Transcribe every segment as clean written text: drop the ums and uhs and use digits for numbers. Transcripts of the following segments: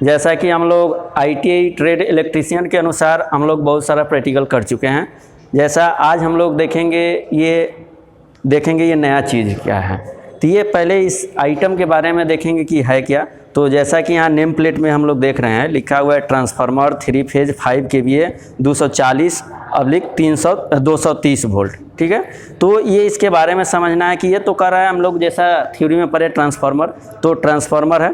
जैसा कि हम लोग ITI ट्रेड इलेक्ट्रीशियन के अनुसार हम लोग बहुत सारा प्रैक्टिकल कर चुके हैं। जैसा आज हम लोग देखेंगे ये नया चीज़ क्या है। तो ये पहले इस आइटम के बारे में देखेंगे कि है क्या। तो जैसा कि यहाँ नेम प्लेट में हम लोग देख रहे हैं लिखा हुआ है ट्रांसफार्मर 3 फेज 5 kVA 240/230 वोल्ट। ठीक है, तो ये इसके बारे में समझना है कि ये तो कर रहा है हम लोग जैसा थ्योरी में पढ़े ट्रांसफार्मर। तो ट्रांसफार्मर है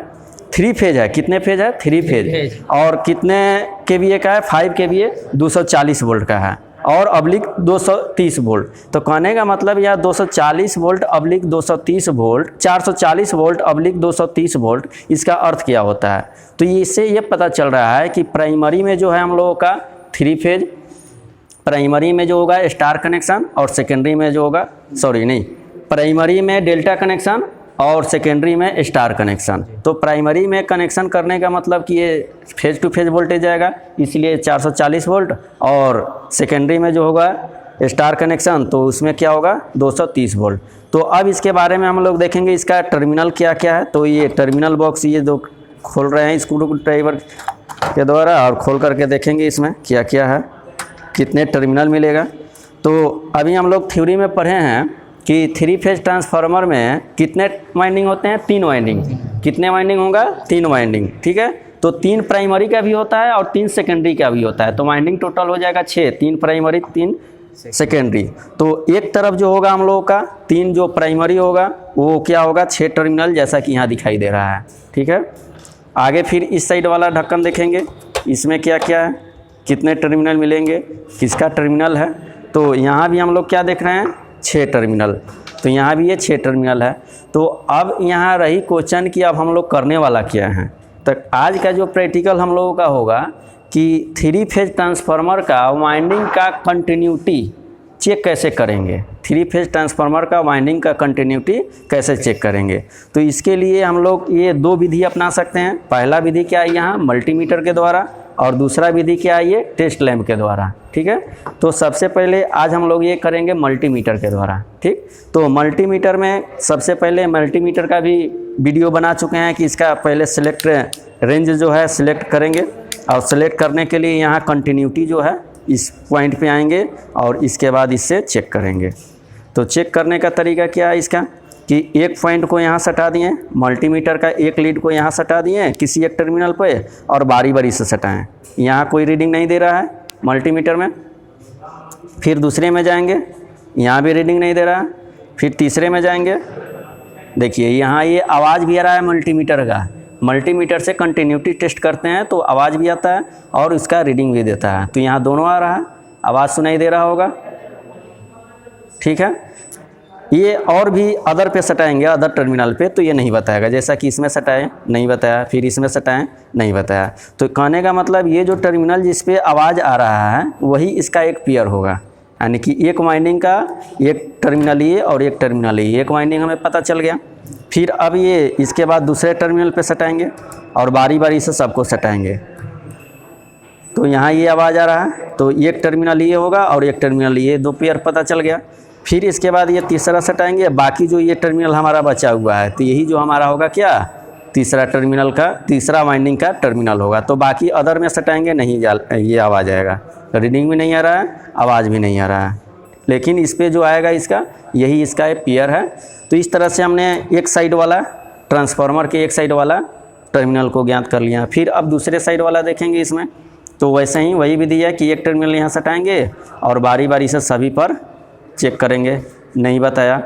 3 फेज है, कितने फेज है 3 फेज, और कितने kVA का है 5 kVA 240 वोल्ट का है और अब्लिक 230 वोल्ट। तो कहने का मतलब यह 240 volt oblique 230 volt 440 volt oblique 230 volt, इसका अर्थ क्या होता है। तो इससे ये पता चल रहा है कि प्राइमरी में जो है हम लोगों का 3 फेज, प्राइमरी में जो होगा स्टार कनेक्शन और सेकेंडरी में जो होगा प्राइमरी में डेल्टा कनेक्शन और सेकेंडरी में स्टार कनेक्शन। तो प्राइमरी में कनेक्शन करने का मतलब कि ये फेज टू फेज वोल्टेज आएगा, इसलिए 440 वोल्ट, और सेकेंडरी में जो होगा स्टार कनेक्शन तो उसमें क्या होगा 230 वोल्ट। तो अब इसके बारे में हम लोग देखेंगे इसका टर्मिनल क्या क्या है। तो ये टर्मिनल बॉक्स ये दो खोल रहे हैं स्क्रू ड्राइवर के द्वारा और खोल करके देखेंगे इसमें क्या क्या है, कितने टर्मिनल मिलेगा। तो अभी हम लोग थ्योरी में पढ़े हैं कि 3 फेज ट्रांसफार्मर में कितने वाइंडिंग होते हैं 3 वाइंडिंग। कितने वाइंडिंग होगा 3 वाइंडिंग। ठीक है, तो 3 प्राइमरी का भी होता है और 3 सेकेंडरी का भी होता है। तो वाइंडिंग टोटल हो जाएगा 6, 3 प्राइमरी 3 सेकेंडरी। तो एक तरफ जो होगा हम लोगों का 3 जो प्राइमरी होगा वो क्या होगा 6 टर्मिनल, जैसा कि यहाँ दिखाई दे रहा है। ठीक है, आगे फिर इस साइड वाला ढक्कन देखेंगे, इसमें क्या क्या है, कितने टर्मिनल मिलेंगे, किसका टर्मिनल है। तो यहाँ भी हम लोग क्या देख रहे हैं 6 टर्मिनल। तो यहाँ भी ये 6 टर्मिनल है। तो अब यहाँ रही क्वेश्चन कि अब हम लोग करने वाला क्या है। तो आज का जो प्रैक्टिकल हम लोगों का होगा कि 3 फेज ट्रांसफार्मर का वाइंडिंग का कंटिन्यूटी चेक कैसे करेंगे। 3 फेज ट्रांसफार्मर का वाइंडिंग का कंटिन्यूटी कैसे चेक करेंगे। तो इसके लिए हम लोग ये 2 विधि अपना सकते हैं। पहला विधि क्या है यहाँ मल्टीमीटर के द्वारा, और दूसरा विधि क्या है ये टेस्ट लैंप के द्वारा। ठीक है, तो सबसे पहले आज हम लोग ये करेंगे मल्टीमीटर के द्वारा। ठीक, तो मल्टीमीटर में सबसे पहले मल्टीमीटर का भी वीडियो बना चुके हैं कि इसका पहले सिलेक्ट रेंज जो है सिलेक्ट करेंगे, और सिलेक्ट करने के लिए यहाँ कंटिन्यूटी जो है इस पॉइंट पे आएंगे और इसके बाद इससे चेक करेंगे। तो चेक करने का तरीका क्या है इसका कि एक पॉइंट को यहाँ सटा दिए, मल्टीमीटर का एक लीड को यहाँ सटा दिए किसी एक टर्मिनल पे और बारी बारी से सटाएं। यहाँ कोई रीडिंग नहीं दे रहा है मल्टीमीटर में। फिर दूसरे में जाएंगे, यहाँ भी रीडिंग नहीं दे रहा है। फिर तीसरे में जाएंगे, देखिए यहाँ ये आवाज़ भी आ रहा है मल्टीमीटर का। मल्टीमीटर से कंटिन्यूटी टेस्ट करते हैं तो आवाज़ भी आता है और इसका रीडिंग भी देता है। तो यहाँ दोनों आ रहा है, आवाज़ सुनाई दे रहा होगा। ठीक है, ये और भी अदर पे सटाएंगे, अदर टर्मिनल पे, तो ये नहीं बताएगा। जैसा कि इसमें सटाएं नहीं बताया, फिर इसमें सटाएं नहीं बताया। तो कहने का मतलब ये जो टर्मिनल जिस पे आवाज़ आ रहा है वही इसका एक पेयर होगा, यानी कि एक वाइंडिंग का एक टर्मिनल ये और एक टर्मिनल ये, एक वाइंडिंग हमें पता चल गया। फिर अब ये इसके बाद दूसरे टर्मिनल पे सटाएंगे और बारी बारी से सबको सटाएंगे। तो यहाँ ये आवाज़ आ रहा है तो एक टर्मिनल ये होगा और एक टर्मिनल ये, 2 पेयर पता चल गया। फिर इसके बाद ये तीसरा सटाएंगे, बाकी जो ये टर्मिनल हमारा बचा हुआ है तो यही जो हमारा होगा क्या तीसरा टर्मिनल का तीसरा वाइंडिंग का टर्मिनल होगा। तो बाकी अदर में सटाएंगे नहीं ये आवाज़ आएगा, रीडिंग भी नहीं आ रहा है, आवाज़ भी नहीं आ रहा है, लेकिन इस पर जो आएगा इसका यही इसका एक पेयर है। तो इस तरह से हमने एक साइड वाला ट्रांसफार्मर के एक साइड वाला टर्मिनल को ज्ञात कर लिया। फिर अब दूसरे साइड वाला देखेंगे इसमें, तो वैसे ही वही विधि है कि एक टर्मिनल यहाँ सटाएंगे और बारी बारी से सभी पर चेक करेंगे। नहीं बताया